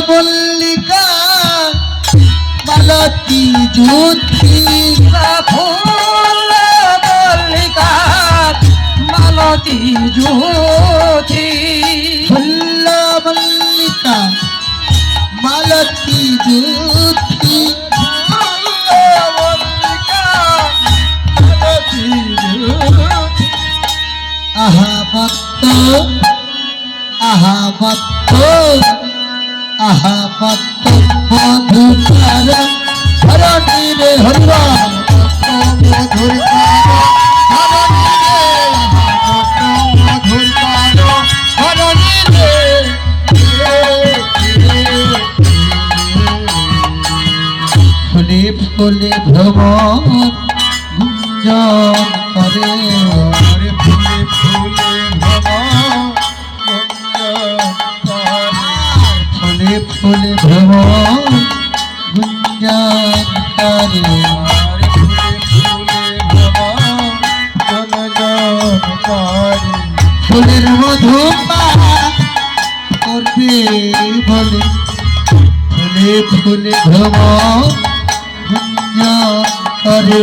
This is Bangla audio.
মল্লিকা মালতী জ্যোতি ফুল মল্লিকা মালতী জ্যোতি ফুল মল্লিকা মালতী জ্যোতি মল্লিকা মালতী জ্যোতি আহা ভক্ত আহা ভক্ত আহা ভক্ত মধুকার ধরণী রে হরিবা মধুকার ধরণী রে মধুকার ধরণী রে ফুলে ফুলে ভ্রমণ গুঞ্জন করে ফুলে ফুলে ভ্রমণ ফুলে ফুলে ভ্রমণ গুঞ্জন করে ফুলের মধু করবে বলে ফুলে ফুলে ভ্রমণ গুঞ্জন করে